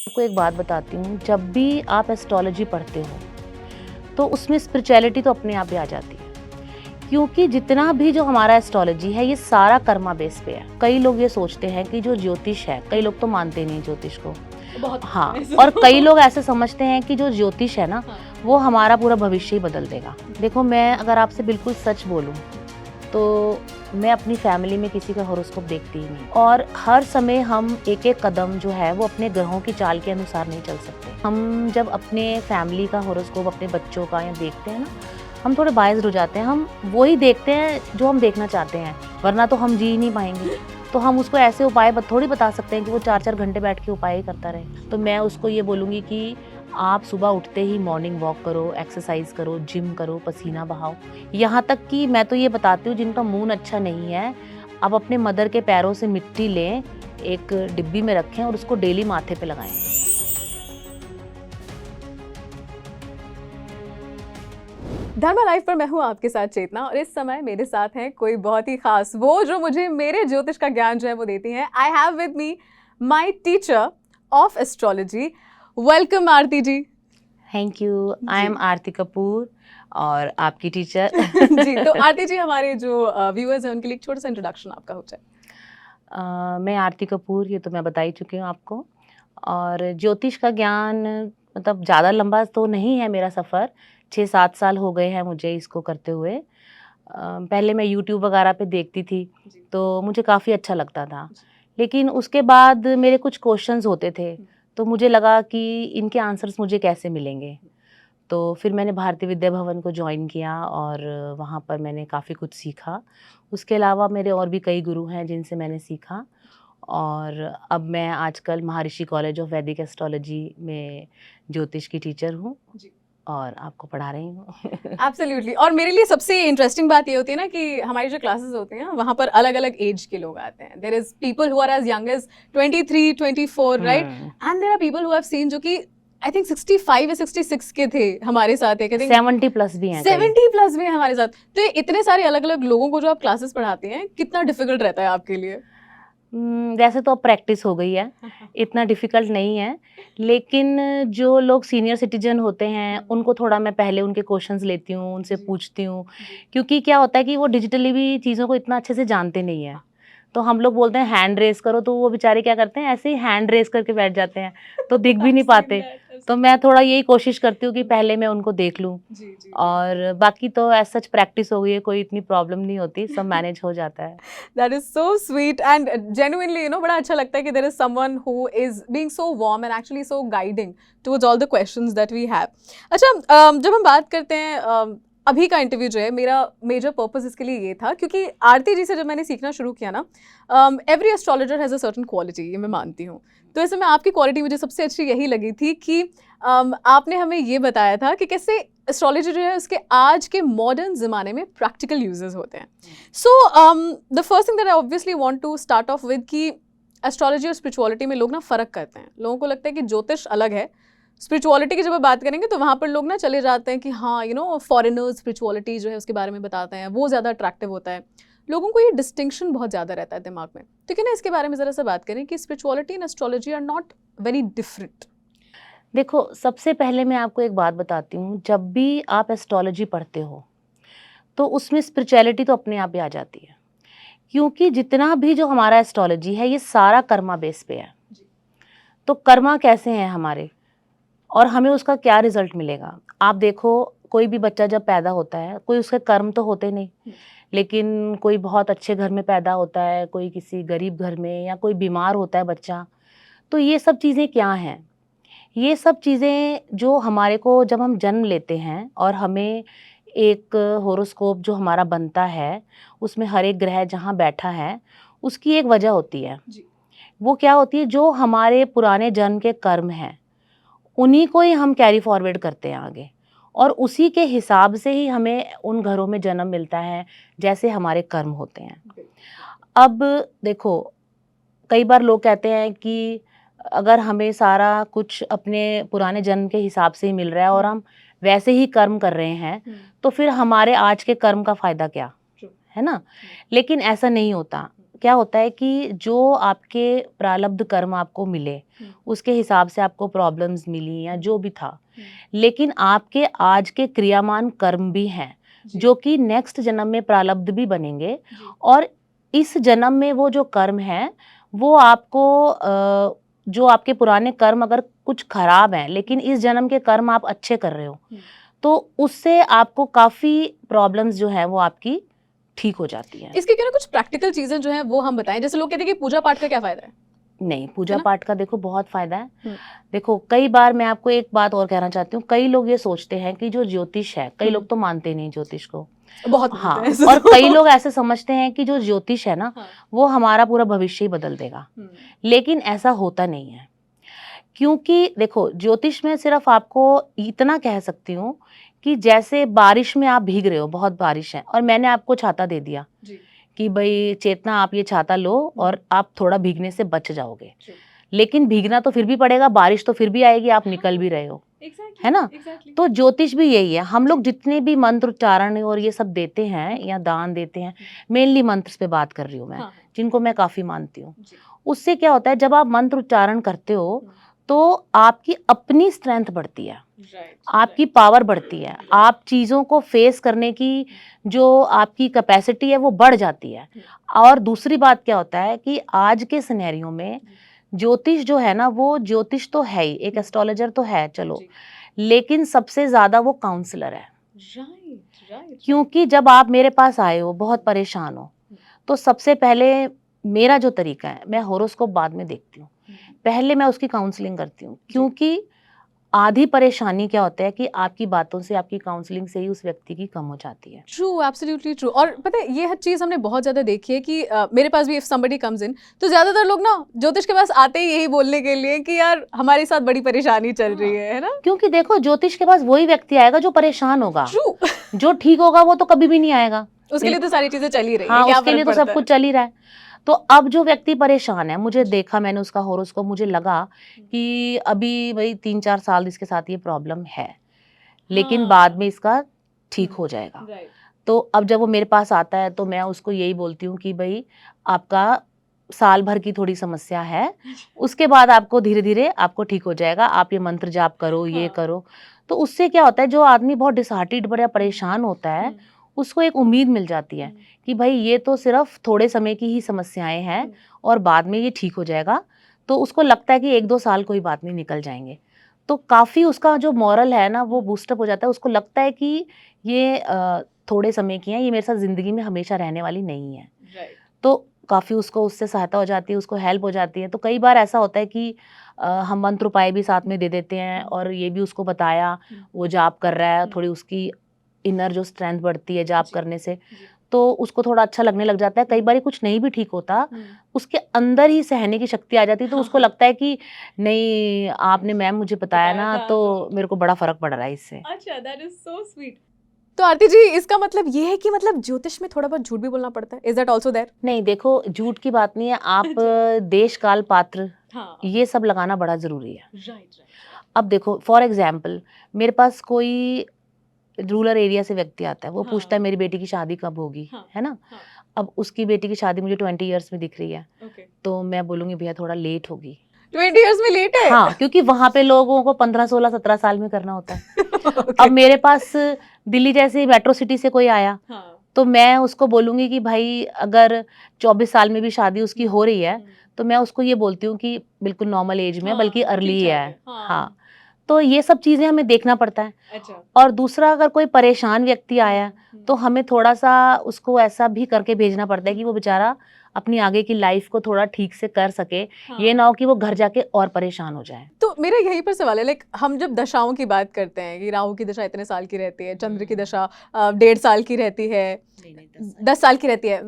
आपको एक बात बताती हूँ, जब भी आप एस्ट्रोलॉजी पढ़ते हो तो उसमें स्पिरिचुअलिटी तो अपने आप ही आ जाती है, क्योंकि जितना भी जो हमारा एस्ट्रोलॉजी है ये सारा कर्मा बेस पे है। कई लोग ये सोचते हैं कि जो ज्योतिष है, कई लोग तो मानते नहीं ज्योतिष को, बहुत हाँ, है और कई लोग ऐसे समझते हैं कि जो ज्योतिष है ना, हाँ। वो हमारा पूरा भविष्य ही बदल देगा। देखो, मैं अगर आपसे बिल्कुल सच बोलूँ तो मैं अपनी फैमिली में किसी का हॉरोस्कोप देखती ही नहीं, और हर समय हम एक एक कदम जो है वो अपने ग्रहों की चाल के अनुसार नहीं चल सकते। हम जब अपने फैमिली का हॉरोस्कोप अपने बच्चों का या देखते हैं ना, हम थोड़े बायस्ड हो जाते हैं। हम वही देखते हैं जो हम देखना चाहते हैं, वरना तो हम जी ही नहीं पाएंगे। तो हम उसको ऐसे उपाय थोड़ी बता सकते हैं कि वो 4-4 घंटे बैठ के उपाय ही करता रहे। तो मैं उसको ये बोलूँगी कि आप सुबह उठते ही मॉर्निंग वॉक करो, एक्सरसाइज करो, जिम करो, पसीना बहाओ। यहाँ तक कि मैं तो ये बताती हूँ, जिनका मूड अच्छा नहीं है, आप अपने मदर के पैरों से मिट्टी लें, एक डिब्बी में रखें और उसको डेली माथे पे लगाएं। धर्मा लाइफ पर मैं हूँ आपके साथ चेतना, और इस समय मेरे साथ हैं कोई बहुत ही खास, वो जो मुझे मेरे ज्योतिष का ज्ञान जो है वो देती हैं। I have with me my teacher of astrology. Welcome Aarti ji. Thank you. I ji. Am Aarti Kapoor और आपकी टीचर। जी, तो आरती जी, हमारे जो व्यूअर्स हैं उनके लिए एक छोटा सा इंट्रोडक्शन आपका हो जाए। मैं आरती कपूर, ये तो मैं बता ही चुकी हूँ आपको। और ज्योतिष का ज्ञान मतलब ज़्यादा लंबा तो नहीं है मेरा सफ़र, 6-7 साल हो गए हैं मुझे इसको करते हुए। पहले मैं यूट्यूब वगैरह पे देखती थी, जी। तो मुझे काफ़ी अच्छा लगता था। जी। लेकिन उसके बाद मेरे कुछ क्वेश्चंस होते थे, तो मुझे लगा कि इनके आंसर्स मुझे कैसे मिलेंगे। तो फिर मैंने भारतीय विद्या भवन को जॉइन किया और वहाँ पर मैंने काफ़ी कुछ सीखा। उसके अलावा मेरे और भी कई गुरु हैं जिनसे मैंने सीखा, और अब मैं आजकल महर्षि कॉलेज ऑफ वैदिक एस्ट्रोलॉजी में ज्योतिष की टीचर हूँ जी। और आपको पढ़ा रही हूँ। एब्सोल्युटली। और मेरे लिए सबसे इंटरेस्टिंग बात ये होती है ना कि हमारी जो क्लासेस होती हैं वहाँ पर अलग अलग एज के लोग आते हैं। There is people who are as young as 23, 24, right? And there are people who have seen जो कि आई थिंक 65 या 66 के थे हमारे साथ, एक आई थिंक 70 प्लस भी हैं कई। 70 प्लस भी हैं हमारे साथ। तो ये इतने सारे अलग अलग लोगों को जो आप क्लासेस पढ़ाते हैं, कितना डिफिकल्ट रहता है आपके लिए? वैसे तो अब प्रैक्टिस हो गई है, इतना डिफ़िकल्ट नहीं है। लेकिन जो लोग सीनियर सिटीज़न होते हैं, उनको थोड़ा मैं पहले उनके क्वेश्चंस लेती हूँ, उनसे जी। पूछती हूँ। जी। क्योंकि क्या होता है कि वो डिजिटली भी चीज़ों को इतना अच्छे से जानते नहीं हैं। तो हम लोग बोलते हैं हैंड रेज़ करो, तो वो बेचारे क्या करते हैं, ऐसे ही हैंड रेज़ करके बैठ जाते हैं, तो दिख भी नहीं I've seen पाते। that, I've तो seen मैं that. थोड़ा यही कोशिश करती हूँ कि पहले मैं उनको देख लूँ, जी, जी, जी। और बाकी तो एज़ सच प्रैक्टिस हो गई है, कोई इतनी प्रॉब्लम नहीं होती, सब मैनेज हो जाता है। That is so sweet and genuinely, बड़ा अच्छा लगता है कि there is someone who is being so warm and actually so guiding towards all the questions that we have. अच्छा, जब हम बात करते हैं अभी का इंटरव्यू जो है, मेरा मेजर पर्पस इसके लिए ये था क्योंकि आरती जी से जब मैंने सीखना शुरू किया ना, every astrologer has a certain quality, ये मैं मानती हूँ। तो ऐसे में आपकी क्वालिटी मुझे सबसे अच्छी यही लगी थी कि आपने हमें ये बताया था कि कैसे एस्ट्रोलॉजी जो है उसके आज के मॉडर्न ज़माने में प्रैक्टिकल यूजेस होते हैं। So the first thing that I obviously want to start off with कि एस्ट्रोलॉजी और स्पिरिचुअलिटी में लोग ना फ़र्क करते हैं। लोगों को लगता है कि ज्योतिष अलग है, स्पिरिचुअलिटी की जब आप बात करेंगे तो वहाँ पर लोग ना चले जाते हैं कि हाँ, फॉरेनर्स स्पिरिचुअलिटी जो है उसके बारे में बताते हैं, वो ज़्यादा अट्रैक्टिव होता है। लोगों को ये डिस्टिंक्शन बहुत ज़्यादा रहता है दिमाग में। तो क्या ना इसके बारे में ज़रा सा बात करें कि spirituality and astrology are not very different. देखो, सबसे पहले मैं आपको एक बात बताती हूँ, जब भी आप एस्ट्रोलॉजी पढ़ते हो, तो उसमें स्पिरिचुअलिटी तो अपने आप ही आ जाती है। क्योंकि जितना भी जो हमारा एस्ट्रोलॉजी है, ये सारा कर्मा बेस पे है। तो कर्मा कैसे हैं हमारे, और हमें उसका क्या रिज़ल्ट मिलेगा? आप देखो, कोई भी बच्चा जब पैदा होता है, कोई उसके कर्म तो होते नहीं, लेकिन कोई बहुत अच्छे घर में पैदा होता है, कोई किसी गरीब घर में, या कोई बीमार होता है बच्चा। तो ये सब चीज़ें क्या हैं? ये सब चीज़ें जो हमारे को जब हम जन्म लेते हैं और हमें एक हॉरोस्कोप जो हमारा बनता है, उसमें हर एक ग्रह जहाँ बैठा है, उसकी एक वजह होती है। जी। वो क्या होती है, जो हमारे पुराने जन्म के कर्म हैं, उन्हीं को ही हम कैरी फॉरवर्ड करते हैं आगे, और उसी के हिसाब से ही हमें उन घरों में जन्म मिलता है, जैसे हमारे कर्म होते हैं। अब देखो, कई बार लोग कहते हैं कि अगर हमें सारा कुछ अपने पुराने जन्म के हिसाब से ही मिल रहा है और हम वैसे ही कर्म कर रहे हैं, तो फिर हमारे आज के कर्म का फ़ायदा क्या? है ना? लेकिन ऐसा नहीं होता। क्या होता है कि जो आपके प्रारब्ध कर्म आपको मिले उसके हिसाब से आपको प्रॉब्लम्स मिली या जो भी था, लेकिन आपके आज के क्रियामान कर्म भी हैं जो कि नेक्स्ट जन्म में प्रारब्ध भी बनेंगे, और इस जन्म में वो जो कर्म है वो आपको जो आपके पुराने कर्म अगर कुछ खराब हैं लेकिन इस जन्म के कर्म आप अच्छे कर रहे हो, तो उससे आपको काफ़ी प्रॉब्लम्स जो है वो आपकी ठीक हो जाती है। इसके क्या ना कुछ प्रैक्टिकल चीजें जो हैं वो हम बताएं, जैसे लोग कहते हैं कि पूजा पाठ का क्या फायदा है? नहीं, पूजा ना? पाठ का देखो बहुत फायदा है। देखो कई बार मैं आपको एक बात और कहना चाहती हूँ, कई लोग ये सोचते हैं कि जो ज्योतिष है, कई लोग तो मानते नहीं ज्योतिष को, बहुत हाँ, मानते हैं ऐसे और तो। कई लोग ऐसे समझते हैं कि जो ज्योतिष है ना हाँ। वो हमारा पूरा भविष्य ही बदल देगा, लेकिन ऐसा होता नहीं है। क्योंकि देखो ज्योतिष में सिर्फ आपको इतना कह सकती हूँ कि जैसे बारिश में आप भीग रहे हो, बहुत बारिश है और मैंने आपको छाता दे दिया कि भाई चेतना आप ये छाता लो और आप थोड़ा भीगने से बच जाओगे, लेकिन भीगना तो फिर भी पड़ेगा, बारिश तो फिर भी आएगी, आप निकल भी रहे हो, है ना? तो ज्योतिष भी यही है। हम लोग जितने भी मंत्र उच्चारण और ये सब देते हैं या दान देते हैं, मेनली मंत्र पे बात कर रही हूँ मैं, जिनको मैं काफी मानती हूँ। उससे क्या होता है, जब आप मंत्र उच्चारण करते हो तो आपकी अपनी स्ट्रेंथ बढ़ती है, आपकी पावर बढ़ती है, आप चीज़ों को फेस करने की जो आपकी कैपेसिटी है वो बढ़ जाती है। और दूसरी बात क्या होता है कि आज के सिनेरियो में ज्योतिष जो है ना, वो ज्योतिष तो है ही, एक एस्ट्रोलॉजर तो है चलो, लेकिन सबसे ज़्यादा वो काउंसलर है। क्योंकि जब आप मेरे पास आए हो बहुत परेशान हो, तो सबसे पहले मेरा जो तरीका है, मैं हॉरोस्कोप बाद में देखती हूँ, पहले मैं उसकी काउंसलिंग करती हूँ, क्योंकि आधी परेशानी क्या होता है कि आपकी बातों से, आपकी काउंसलिंग से ही उस व्यक्ति की कम हो जाती है। True, absolutely true. और पता है ये हर चीज़ हमने बहुत ज़्यादा देखी है कि मेरे पास भी इफ समबडी कम्स इन तो ज़्यादातर लोग ना ज्योतिष के पास आते ही यही बोलने के लिए कि यार हमारे साथ बड़ी परेशानी चल रही है ना? क्योंकि देखो ज्योतिष के पास वही व्यक्ति आएगा जो परेशान होगा, ट्रू। जो ठीक होगा वो तो कभी भी नहीं आएगा। उसके लिए तो सारी चीज़ें चल ही रही हाँ, है, क्या उसके लिए फर्क तो सब पड़ता कुछ चल ही रहा है। तो अब जो व्यक्ति परेशान है, मुझे देखा मैंने उसका हॉरोस्कोप, मुझे लगा कि अभी भाई 3-4 साल इसके साथ ये प्रॉब्लम है, लेकिन बाद में इसका ठीक हो जाएगा। तो अब जब वो मेरे पास आता है तो मैं उसको यही बोलती हूँ कि भाई आपका साल भर की थोड़ी समस्या है, उसके बाद आपको धीरे-धीरे आपको ठीक हो जाएगा, आप ये मंत्र जाप करो, ये करो। तो उससे क्या होता है, जो आदमी बहुत डिसहार्टेड बड़ा परेशान होता है, उसको एक उम्मीद मिल जाती है कि भाई ये तो सिर्फ थोड़े समय की ही समस्याएं हैं और बाद में ये ठीक हो जाएगा। तो उसको लगता है कि 1-2 साल कोई बात नहीं, निकल जाएंगे। तो काफ़ी उसका जो मॉरल है ना वो बूस्टअप हो जाता है, उसको लगता है कि ये थोड़े समय की हैं, ये मेरे साथ ज़िंदगी में हमेशा रहने वाली नहीं है। तो काफ़ी उसको उससे सहायता हो जाती है, उसको हेल्प हो जाती है। तो कई बार ऐसा होता है कि हम मंत्र उपाय भी साथ में दे देते हैं और ये भी उसको बताया, वो जाप कर रहा है, थोड़ी उसकी इनर जो स्ट्रेंथ बढ़ती है जाप करने से, तो उसको थोड़ा अच्छा लगने लग जाता है। कई बार कुछ नहीं भी ठीक होता, उसके अंदर ही सहने की शक्ति आ जाती है, तो उसको लगता है कि नहीं आपने मैम मुझे बताया ना, तो मेरे को बड़ा फ़र्क पड़ रहा है इससे। अच्छा, दैट इज सो स्वीट। तो आरती जी इसका मतलब ये है कि मतलब ज्योतिष में थोड़ा बहुत झूठ भी बोलना पड़ता है, इज दैट आल्सो देयर? नहीं देखो झूठ की बात नहीं है, आप देश काल पात्र ये सब लगाना बड़ा ज़रूरी है। राइट। अब देखो फॉर एग्जाम्पल मेरे पास कोई रूरल एरिया से व्यक्ति आता है, वो पूछता है मेरी बेटी की शादी कब होगी, है ना? अब उसकी बेटी की शादी मुझे 20 इयर्स में दिख रही है, तो मैं बोलूँगी भैया थोड़ा लेट होगी। 20 इयर्स में लेट है? हाँ, क्योंकि वहाँ पे लोगों को 15, 16, 17 साल में करना होता है। अब मेरे पास दिल्ली जैसी मेट्रो सिटी से कोई आया, तो मैं उसको बोलूँगी कि भाई अगर 24 साल में भी शादी उसकी हो रही है, तो मैं उसको ये बोलती हूँ कि बिल्कुल नॉर्मल एज में, बल्कि अर्ली है। हाँ, तो ये सब चीज़ें हमें देखना पड़ता है। अच्छा। और दूसरा अगर कोई परेशान व्यक्ति आया, तो हमें थोड़ा-सा उसको ऐसा भी करके भेजना पड़ता है कि वो बेचारा अपनी आगे की लाइफ को थोड़ा ठीक से कर सके, ये ना हो कि वो घर जाके और परेशान हो जाए। तो मेरा यहीं पर सवाल है, लाइक हम जब दशाओं की बात करते हैं कि राहु की दशा इतने साल की रहती है, चंद्र की दशा 1.5 साल की रहती है, 10 साल की रहती है।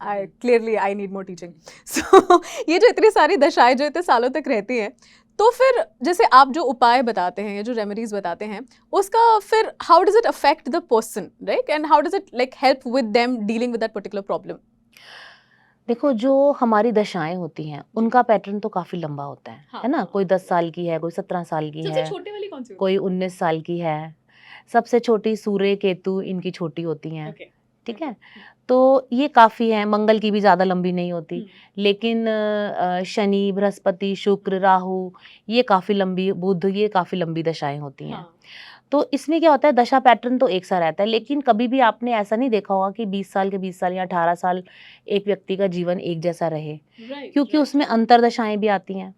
I need more teaching. सो ये जो इतनी सारी दशाएं जो इतने सालों तक रहती हैं, तो फिर जैसे आप जो उपाय बताते हैं या जो रेमेडीज बताते हैं, उसका फिर how does it affect the person, right? And how does it like help with them dealing with that particular problem? देखो जो हमारी दशाएं होती हैं उनका पैटर्न तो काफी लंबा होता है ना? कोई 10 साल की है, कोई 17 साल की है, छोटे वाली कौन सी? कोई 19 साल की है। सबसे छोटी सूर्य केतु इनकी छोटी होती हैं, ठीक है? तो ये काफ़ी है, मंगल की भी ज़्यादा लंबी नहीं होती, लेकिन शनि, बृहस्पति, शुक्र, राहु ये काफ़ी लंबी, बुध ये काफ़ी लंबी दशाएँ होती हैं। तो इसमें क्या होता है, दशा पैटर्न तो एक सा रहता है, लेकिन कभी भी आपने ऐसा नहीं देखा होगा कि 20 साल के 20 साल या 18 साल एक व्यक्ति का जीवन एक जैसा रहे, क्योंकि उसमें अंतर्दशाएँ भी आती हैं।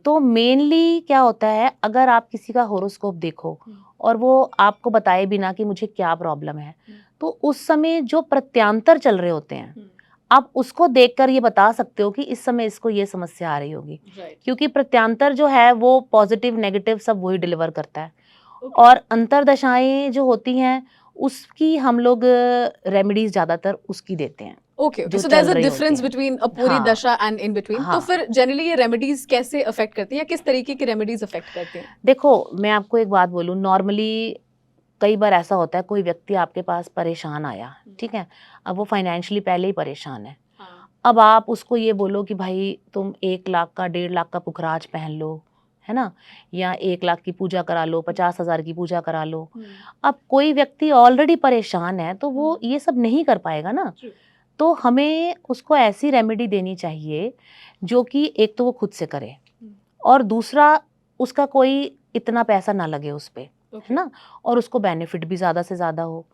तो मेनली क्या होता है, अगर आप किसी का हॉरोस्कोप देखो और वो आपको बताए बिना कि मुझे क्या प्रॉब्लम है, तो उस समय जो प्रत्यांतर चल रहे होते हैं, आप उसको देखकर ये बता सकते हो कि इस समय इसको ये समस्या आ रही होगी, क्योंकि प्रत्यांतर जो है वो पॉजिटिव नेगेटिव सब वही डिलीवर करता है। और अंतर्दशाएं जो होती हैं उसकी हम लोग रेमेडीज ज्यादातर उसकी देते हैं ओके जो सो चल देयर इज अ रही होती डिफरेंस हैं। बिटवीन अ पूरी हाँ दशा एंड इन बिटवीन। तो हाँ, फिर जनरली ये रेमेडीज कैसे अफेक्ट करती हैं या किस तरीके की रेमेडीज अफेक्ट करती हैं? देखो मैं आपको एक बात बोलूं, नॉर्मली कई बार ऐसा होता है कोई व्यक्ति आपके पास परेशान आया, ठीक है, अब वो फाइनेंशियली पहले ही परेशान है, अब आप उसको ये बोलो कि भाई तुम 1 लाख का 1.5 लाख का पुखराज पहन लो, है ना, या 1 लाख की पूजा करा लो, 50,000 की पूजा करा लो। अब कोई व्यक्ति ऑलरेडी परेशान है तो वो ये सब नहीं कर पाएगा ना। तो हमें उसको ऐसी रेमेडी देनी चाहिए जो कि एक तो वो खुद से करे और दूसरा उसका कोई इतना पैसा ना लगे उस पे, है ना, और उसको बेनिफिट भी ज़्यादा से ज़्यादा हो।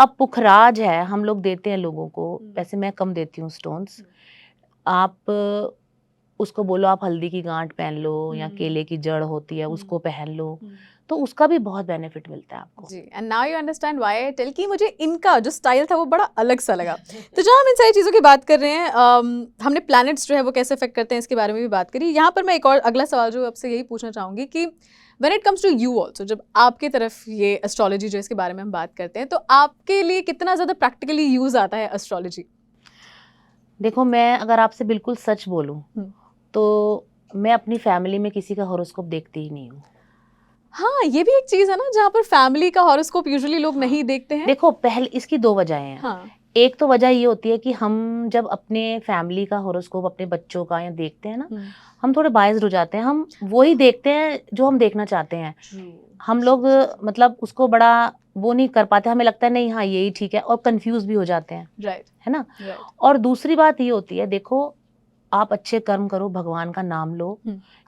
अब पुखराज है, हम लोग देते हैं लोगों को, वैसे मैं कम देती हूँ स्टोन्स। आप उसको बोलो आप हल्दी की गांठ पहन लो या केले की जड़ होती है उसको पहन लो, तो उसका भी बहुत बेनिफिट मिलता है आपको। जी and now you understand why I tell कि मुझे इनका जो स्टाइल था वो बड़ा अलग सा लगा। तो जब हम इन सारी चीज़ों की बात कर रहे हैं, हमने प्लैनेट्स जो है वो कैसे अफेक्ट करते हैं इसके बारे में भी बात करी। यहाँ पर मैं एक और अगला सवाल जो आपसे यही पूछना चाहूँगी कि when it comes to you also, जब आपके तरफ ये एस्ट्रोलॉजी जो इसके बारे में हम बात करते हैं, तो आपके लिए कितना ज़्यादा प्रैक्टिकली यूज़ आता है एस्ट्रोलॉजी? देखो मैं अगर आपसे बिल्कुल सच बोलूं तो मैं अपनी फैमिली में किसी का हॉरोस्कोप देखती ही नहीं हूँ। हाँ, ये भी एक चीज़ है ना जहाँ पर फैमिली का हॉरोस्कोप यूजुअली लोग नहीं देखते हैं। देखो पहले इसकी 2 वजहें हैं। हाँ, एक तो वजह ये होती है कि हम जब अपने फैमिली का हॉरोस्कोप अपने बच्चों का या देखते हैं ना, हम थोड़े बायस्ड हो जाते हैं, हम वही देखते हैं जो हम देखना चाहते हैं। हम लोग मतलब उसको बड़ा वो नहीं कर पाते, हमें लगता है नहीं हाँ यही ठीक है, और कंफ्यूज भी हो जाते हैं, राइट है ना। राइट। और दूसरी बात ये होती है, देखो आप अच्छे कर्म करो, भगवान का नाम लो,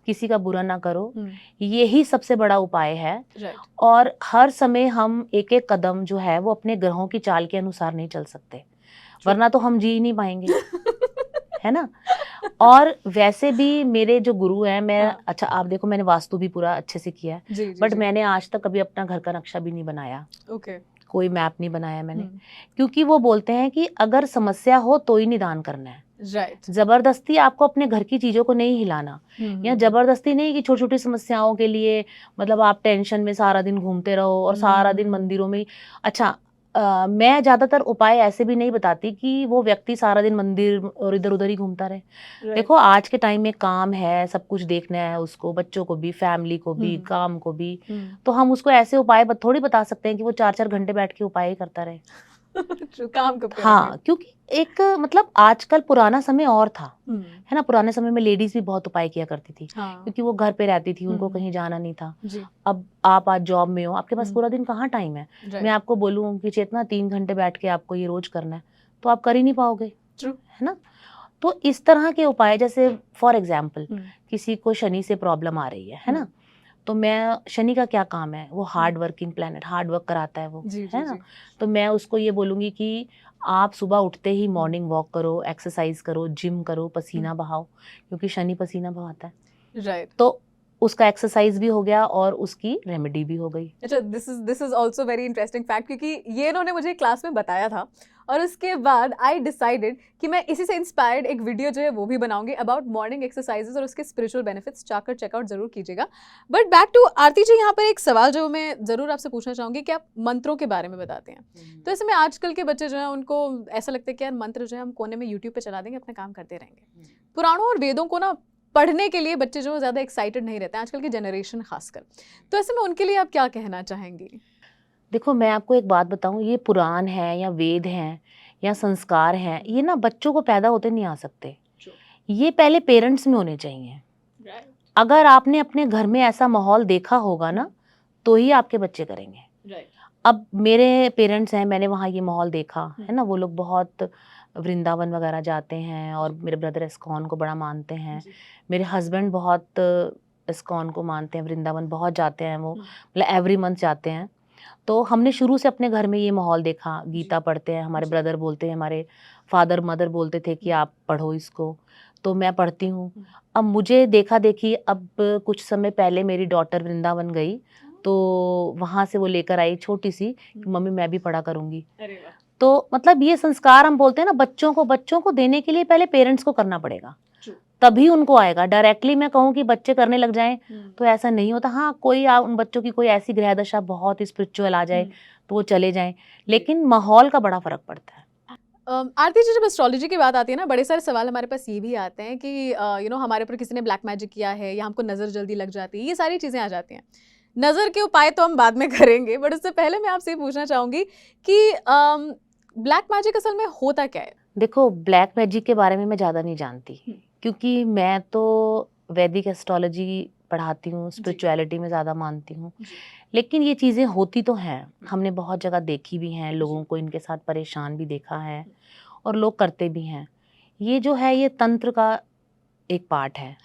किसी का बुरा ना करो, यही सबसे बड़ा उपाय है। राइट। और हर समय हम एक एक कदम जो है वो अपने ग्रहों की चाल के अनुसार नहीं चल सकते, वरना तो हम जी ही नहीं पाएंगे, है ना। और वैसे भी मेरे जो गुरु हैं, मैं हाँ। अच्छा आप देखो मैंने वास्तु भी पूरा अच्छे से किया है, जी जी बट जी। मैंने आज तक कभी अपना घर का नक्शा भी नहीं बनाया, ओके। कोई मैप नहीं बनाया मैंने, क्योंकि वो बोलते हैं कि अगर समस्या हो तो ही निदान करना है, राइट। जबरदस्ती आपको अपने घर की चीजों को नहीं हिलाना, या जबरदस्ती नहीं कि छोटी छोटी समस्याओं के लिए मतलब आप टेंशन में सारा दिन घूमते रहो और सारा दिन मंदिरों में अच्छा मैं ज्यादातर उपाय ऐसे भी नहीं बताती कि वो व्यक्ति सारा दिन मंदिर और इधर उधर ही घूमता रहे। देखो आज के टाइम में काम है, सब कुछ देखना है उसको, बच्चों को भी, फैमिली को भी, काम को भी, तो हम उसको ऐसे उपाय थोड़ी बता सकते हैं कि वो 4-4 घंटे बैठ के उपाय ही करता रहे। काम कब करेंगे? हाँ, क्योंकि एक मतलब आजकल पुराना समय और था, है ना, पुराने समय में लेडीज भी बहुत उपाय किया करती थी, हाँ। क्योंकि वो घर पे रहती थी, उनको कहीं जाना नहीं था। जी। अब आप आज जॉब में हो, आपके पास पूरा दिन कहाँ टाइम है। राइट। मैं आपको बोलूँ कि चेतना 3 घंटे बैठ के आपको ये रोज करना है, तो आप कर ही नहीं पाओगे, ट्रू। है ना। तो इस तरह के उपाय, जैसे फॉर एग्जाम्पल किसी को शनि से प्रॉब्लम आ रही है ना, तो मैं शनि का क्या काम है, वो hard working planet, hard work कराता है वो, जी, है जी, ना। जी। तो मैं उसको ये बोलूंगी कि आप सुबह उठते ही मॉर्निंग वॉक करो, एक्सरसाइज करो, जिम करो, पसीना बहाओ, क्योंकि शनि पसीना बहाता है। राइट। तो उसका एक्सरसाइज भी हो गया और उसकी रेमेडी भी हो गई। अच्छा, this is also very interesting fact, क्योंकि ये इन्होंने मुझे क्लास में बताया था और उसके बाद आई डिसाइडेड कि मैं इसी से इंस्पायर्ड एक वीडियो जो है वो भी बनाऊंगी अबाउट मॉर्निंग एक्सरसाइजेस और उसके स्पिरिचुअल बेनिफिट्स। जाकर चेकआउट जरूर कीजिएगा। बट बैक टू आरती जी, यहाँ पर एक सवाल जो मैं जरूर आपसे पूछना चाहूंगी कि आप मंत्रों के बारे में बताते हैं, तो ऐसे में आजकल के बच्चे जो हैं उनको ऐसा लगता है कि यार मंत्र जो है हम कोने में यूट्यूब पे चला देंगे, अपना काम करते रहेंगे। पुराणों और वेदों को ना पढ़ने के लिए बच्चे जो ज़्यादा एक्साइटेड नहीं रहते हैं, आजकल की जनरेशन खासकर। तो ऐसे में उनके लिए आप क्या कहना चाहेंगी? देखो मैं आपको एक बात बताऊं, ये पुराण है या वेद हैं या संस्कार हैं, ये ना बच्चों को पैदा होते नहीं आ सकते, ये पहले पेरेंट्स में होने चाहिए। अगर आपने अपने घर में ऐसा माहौल देखा होगा ना, तो ही आपके बच्चे करेंगे। अब मेरे पेरेंट्स हैं, मैंने वहाँ ये माहौल देखा, है ना? वो लोग बहुत वृंदावन वगैरह जाते हैं और मेरे ब्रदर इस्कॉन को बड़ा मानते हैं। मेरे हस्बैंड बहुत इस्कॉन को मानते हैं, वृंदावन बहुत जाते हैं वो, मतलब एवरी मंथ जाते हैं। तो हमने शुरू से अपने घर में ये माहौल देखा, गीता पढ़ते हैं, हमारे ब्रदर बोलते हैं, हमारे फादर मदर बोलते थे कि आप पढ़ो इसको, तो मैं पढ़ती हूँ। अब मुझे देखा-देखी, अब कुछ समय पहले मेरी डॉटर वृंदावन गई, तो वहाँ से वो लेकर आई छोटी-सी, कि मम्मी मैं भी पढ़ा करूँगी। अरे वाह! तो मतलब ये संस्कार हम बोलते हैं ना, बच्चों को देने के लिए पहले पेरेंट्स को करना पड़ेगा, True. तभी उनको आएगा। डायरेक्टली मैं कहूँ कि बच्चे करने लग जाएँ, तो ऐसा नहीं होता। हाँ, कोई उन बच्चों की कोई ऐसी गृह दशा बहुत स्पिरिचुअल आ जाए, तो वो चले जाएँ, लेकिन माहौल का बड़ा फ़र्क पड़ता है। आरती जी, जब एस्ट्रोलॉजी की बात आती है ना, बड़े सारे सवाल हमारे पास ये भी आते हैं कि हमारे ऊपर किसी ने ब्लैक मैजिक किया है या हमको नज़र जल्दी लग जाती है, ये सारी चीज़ें आ जाती हैं। नज़र के उपाय तो हम बाद में करेंगे, बट उससे पहले मैं आपसे ये पूछना चाहूँगी कि ब्लैक मैजिक असल में होता क्या है? देखो, ब्लैक मैजिक के बारे में मैं ज़्यादा नहीं जानती, क्योंकि मैं तो वैदिक एस्ट्रोलॉजी पढ़ाती हूँ, स्पिरिचुअलिटी में ज़्यादा मानती हूँ। लेकिन ये चीज़ें होती तो हैं, हमने बहुत जगह देखी भी हैं, लोगों को इनके साथ परेशान भी देखा है और लोग करते भी हैं। ये जो है, ये तंत्र का एक पार्ट है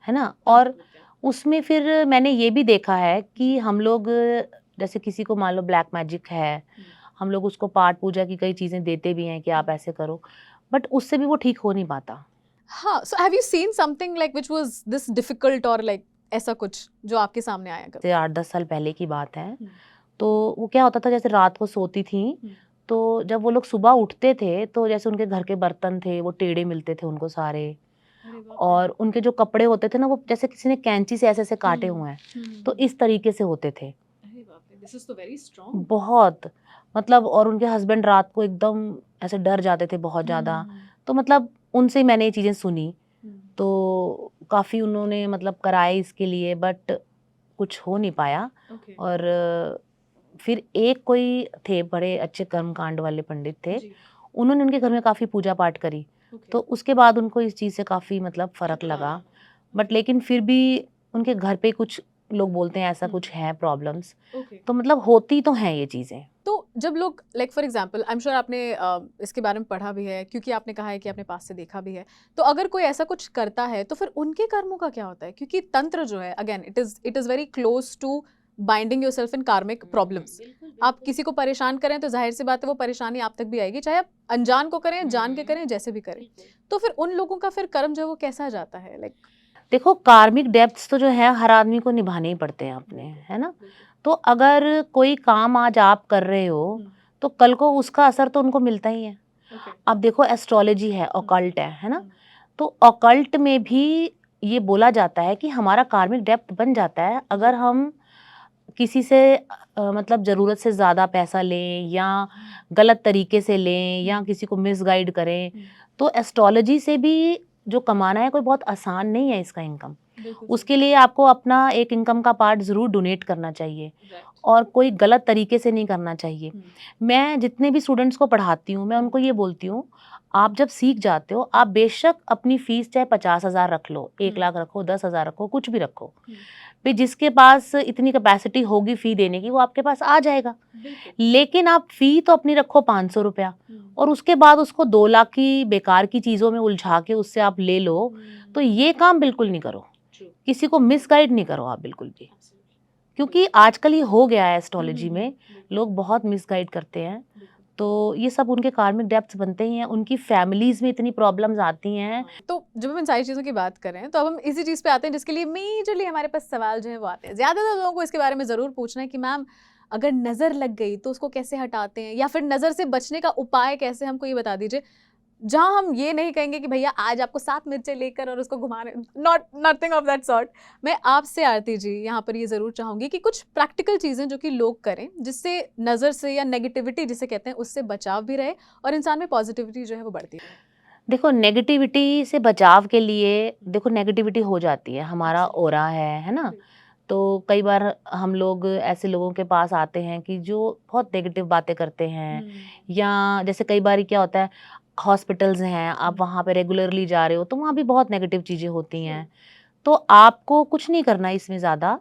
ना? और उसमें फिर मैंने ये भी देखा है कि हम लोग, जैसे किसी को मान लो ब्लैक मैजिक है, हम लोग उसको पाठ पूजा की कई चीज़ें देते भी हैं कि आप ऐसे करो, बट उससे भी वो ठीक हो नहीं पाता। हाँ, so have you seen something like which was this difficult और लाइक ऐसा कुछ जो आपके सामने आया कभी? से 8-10 साल पहले की बात है, तो वो क्या होता था, जैसे रात को सोती थीं, तो जब वो लोग सुबह उठते थे, तो जैसे उनके घर के बर्तन थे, वो टेढ़े मिलते थे उनको सारे, और उनके जो कपड़े होते थे ना, वो जैसे किसी ने कैंची से ऐसे-ऐसे काटे हुए हैं, तो इस तरीके से होते थे। अरे बाप रे, दिस इज तो वेरी स्ट्रांग। बहुत, मतलब, और उनके हस्बैंड रात को एकदम ऐसे डर जाते थे बहुत ज़्यादा। तो मतलब उनसे ही मैंने ये चीज़ें सुनी, तो काफ़ी उन्होंने मतलब कराए इसके लिए, बट कुछ हो नहीं पाया। और फिर एक कोई थे बड़े अच्छे कर्मकांड वाले पंडित थे, उन्होंने उनके घर में काफ़ी पूजा पाठ करी, तो उसके बाद उनको इस चीज़ से काफ़ी मतलब फ़र्क लगा। बट लेकिन फिर भी उनके घर पे कुछ लोग बोलते हैं ऐसा कुछ है प्रॉब्लम्स, तो मतलब होती तो हैं ये चीज़ें। तो जब लोग like for example, I am sure आपने इसके बारे में पढ़ा भी है, क्योंकि आपने कहा है कि आपने पास से देखा भी है, तो अगर कोई ऐसा कुछ करता है तो फिर उनके कर्मों का क्या होता है? क्योंकि तंत्र जो है, again it is very close to binding yourself in karmic problems. आप किसी को परेशान करें तो जाहिर सी बात है वो परेशानी आप तक भी आएगी, चाहे आप अनजान को करें, जान के करें, जैसे भी करें। तो फिर उन लोगों का फिर कर्म जो है वो कैसा जाता है? लाइक देखो, कार्मिक डेब्ट्स तो जो है हर आदमी को निभाने ही पड़ते हैं अपने, है ना? तो अगर कोई काम आज आप कर रहे हो, तो कल को उसका असर तो उनको मिलता ही है। अब देखो, एस्ट्रोलॉजी है, ऑकल्ट है ना? तो ऑकल्ट में भी ये बोला जाता है कि हमारा कार्मिक डेब्ट बन जाता है अगर हम किसी से मतलब ज़रूरत से ज़्यादा पैसा लें, या गलत तरीके से लें, या किसी को मिसगाइड करें। तो एस्ट्रोलॉजी से भी जो कमाना है, कोई बहुत आसान नहीं है इसका इनकम। उसके लिए आपको अपना एक इनकम का पार्ट ज़रूर डोनेट करना चाहिए, और कोई गलत तरीके से नहीं करना चाहिए। मैं जितने भी स्टूडेंट्स को पढ़ाती हूँ, मैं उनको ये बोलती हूँ, आप जब सीख जाते हो, आप बेशक अपनी फ़ीस चाहे 50,000 रख लो, 1 लाख रखो, 10,000 रखो, कुछ भी रखो। फिर जिसके पास इतनी कैपेसिटी होगी फ़ी देने की, वो आपके पास आ जाएगा। लेकिन आप फ़ी तो अपनी रखो 500 रुपया, और उसके बाद उसको 2 लाख की बेकार की चीज़ों में उलझा के उससे आप ले लो, तो ये काम बिल्कुल नहीं करो। किसी को मिसगाइड नहीं करो आप बिल्कुल भी, क्योंकि आजकल ये हो गया है एस्ट्रोलॉजी में, लोग बहुत मिसगाइड करते हैं। तो ये सब उनके कार्मिक डेब्ट्स बनते ही हैं, उनकी फैमिलीज़ में इतनी प्रॉब्लम्स आती हैं। तो जब हम इन सारी चीज़ों की बात कर रहे हैं, तो अब हम इसी चीज़ पे आते हैं जिसके लिए मेजरली हमारे पास सवाल जो है वो आते हैं। ज़्यादातर लोगों को इसके बारे में ज़रूर पूछना है कि मैम, अगर नज़र लग गई तो उसको कैसे हटाते हैं, या फिर नज़र से बचने का उपाय कैसे, हमको ये बता दीजिए। जहाँ हम ये नहीं कहेंगे कि भैया आज आपको 7 मिर्चें लेकर और उसको घुमाने, not nothing of that sort. मैं आपसे आरती जी यहाँ पर ये ज़रूर चाहूँगी कि कुछ प्रैक्टिकल चीज़ें जो कि लोग करें, जिससे नज़र से या नेगेटिविटी जिसे कहते हैं उससे बचाव भी रहे और इंसान में पॉजिटिविटी जो है वो बढ़ती रहे। देखो, नेगेटिविटी से बचाव के लिए, देखो नेगेटिविटी हो जाती है, हमारा ऑरा है ना? तो कई बार हम लोग ऐसे लोगों के पास आते हैं कि जो बहुत नेगेटिव बातें करते हैं, या जैसे कई बार क्या होता है, हॉस्पिटल्स हैं, आप वहाँ पे रेगुलरली जा रहे हो, तो वहाँ भी बहुत नेगेटिव चीज़ें होती हैं। तो आपको कुछ नहीं करना इसमें ज़्यादा,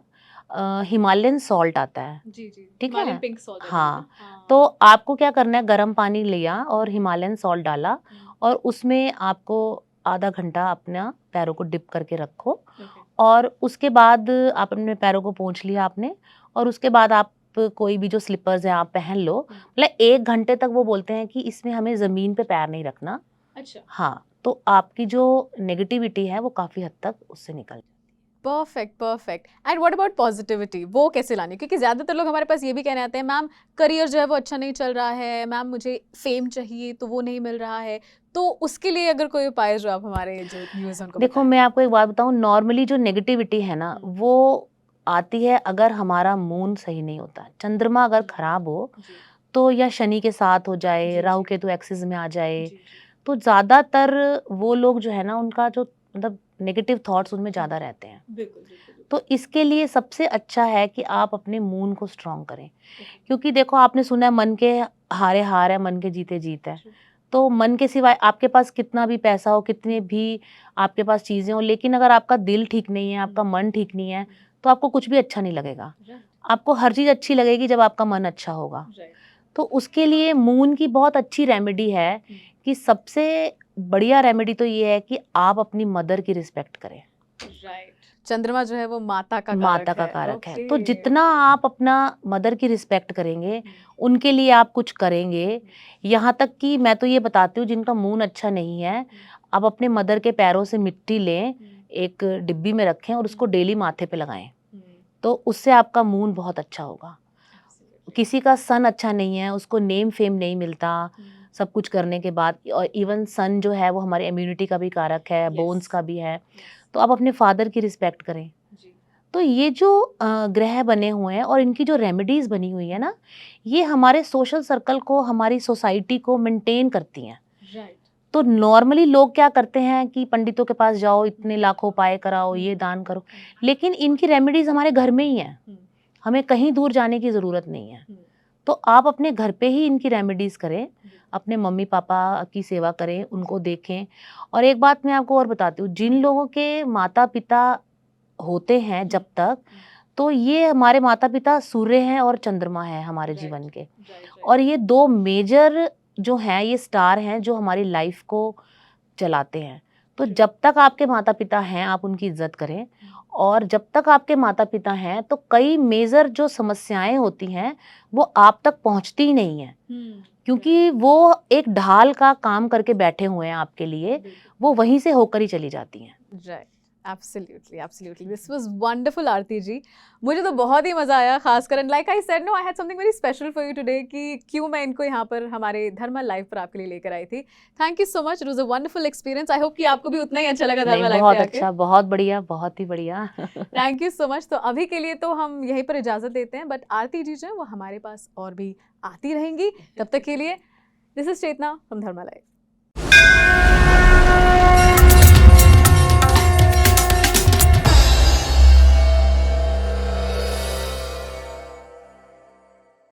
हिमालयन सॉल्ट आता है, जी जी ठीक हिमालयन है? पिंक सॉल्ट हाँ, तो आपको क्या करना है, गर्म पानी लिया और हिमालयन सॉल्ट डाला और उसमें आपको आधा घंटा अपना पैरों को डिप करके रखो और उसके बाद आप अपने पैरों को पोंछ लिया आपने और उसके बाद आप कोई भी जो स्लीपर्स हैं आप पहन लो। मतलब 1 घंटे तक वो बोलते हैं कि इसमें हमें ज़मीन पे पैर नहीं रखना। अच्छा हाँ, तो आपकी जो नेगेटिविटी है वो काफ़ी हद तक उससे निकल perfect perfect and what about positivity वो कैसे लानी क्योंकि ज्यादातर लोग हमारे पास ये भी कहने आते हैं मैम करियर जो है वो अच्छा नहीं चल रहा है मैम मुझे फेम चाहिए तो वो नहीं मिल रहा है तो उसके लिए अगर कोई उपाय जो आप हमारे जो व्यूअर्स उनको देखो बताएं मैं आपको एक बात बताऊँ, नॉर्मली जो नेगेटिविटी है ना वो आती है अगर हमारा मून सही नहीं होता। चंद्रमा अगर खराब हो तो या शनि के साथ हो जाए, राहु केतु एक्सिस में आ जाए, तो ज़्यादातर वो लोग जो है ना उनका जो मतलब नेगेटिव थॉट्स उनमें ज़्यादा रहते हैं। बिल्कुल बिल्कुल तो इसके लिए सबसे अच्छा है कि आप अपने मून को स्ट्रॉन्ग करें। क्योंकि देखो आपने सुना है मन के हारे हार है, मन के जीते जीत है। तो मन के सिवाय आपके पास कितना भी पैसा हो, कितने भी आपके पास चीज़ें हों, लेकिन अगर आपका दिल ठीक नहीं है, आपका मन ठीक नहीं है, तो आपको कुछ भी अच्छा नहीं लगेगा। आपको हर चीज़ अच्छी लगेगी जब आपका मन अच्छा होगा। तो उसके लिए मून की बहुत अच्छी रेमेडी है कि सबसे बढ़िया रेमेडी तो ये है कि आप अपनी मदर की रिस्पेक्ट करें। राइट चंद्रमा जो है वो माता का माता कारक का है कारक है। ओके तो जितना आप अपना मदर की रिस्पेक्ट करेंगे, उनके लिए आप कुछ करेंगे, यहाँ तक कि मैं तो ये बताती हूँ जिनका मूड अच्छा नहीं है, आप अपने मदर के पैरों से मिट्टी लें, एक डिब्बी में रखें और उसको डेली माथे पे लगाएँ। तो उससे आपका मूड बहुत अच्छा होगा। किसी का सन अच्छा नहीं है, उसको नेम फेम नहीं मिलता, सब कुछ करने के बाद और इवन सन जो है वो हमारे इम्यूनिटी का भी कारक है, बोन्स का भी है। तो आप अपने फादर की रिस्पेक्ट करें। तो ये जो ग्रह बने हुए हैं और इनकी जो रेमेडीज़ बनी हुई है ना, ये हमारे सोशल सर्कल को, हमारी सोसाइटी को मेंटेन करती हैं। तो नॉर्मली लोग क्या करते हैं कि पंडितों के पास जाओ, इतने लाखों उपाय कराओ, ये दान करो, लेकिन इनकी रेमेडीज़ हमारे घर में ही हैं। हमें कहीं दूर जाने की ज़रूरत नहीं है। तो आप अपने घर पे ही इनकी रेमेडीज़ करें, अपने मम्मी-पापा की सेवा करें, उनको देखें। और एक बात मैं आपको और बताती हूँ, जिन लोगों के माता-पिता होते हैं जब तक, तो ये हमारे माता-पिता सूर्य हैं और चंद्रमा है हमारे जीवन के। और ये 2 मेजर जो हैं, ये स्टार हैं जो हमारी लाइफ़ को चलाते हैं। तो जब तक आपके माता-पिता हैं, आप उनकी इज़्ज़त करें और जब तक आपके माता-पिता हैं, तो कई मेजर जो समस्याएँ होती हैं, वो आप तक पहुँचती ही नहीं हैं। क्योंकि वो एक ढाल का काम करके बैठे हुए हैं आपके लिए, वो वहीं से होकर ही चली जाती हैं। Right absolutely absolutely this was wonderful Aarti ji मुझे तो बहुत ही मजा आया खासकर and like I said no I had something very special for you today कि क्यों मैं इनको यहाँ पर हमारे धर्मा लाइव पर आपके लिए लेकर आई थी thank you so much it was a wonderful experience I hope कि आपको भी उतना ही अच्छा लगा नहीं, धर्मा लाइव बहुत पे आके अच्छा, बहुत बढ़िया, बहुत ही बढ़िया। थैंक यू सो मच तो अभी के लिए तो हम यहीं पर इजाजत देते हैं बट आरती जी जो है वो हमारे पास और भी आती रहेंगी तब तक के लिए this is Chetna from Dharma live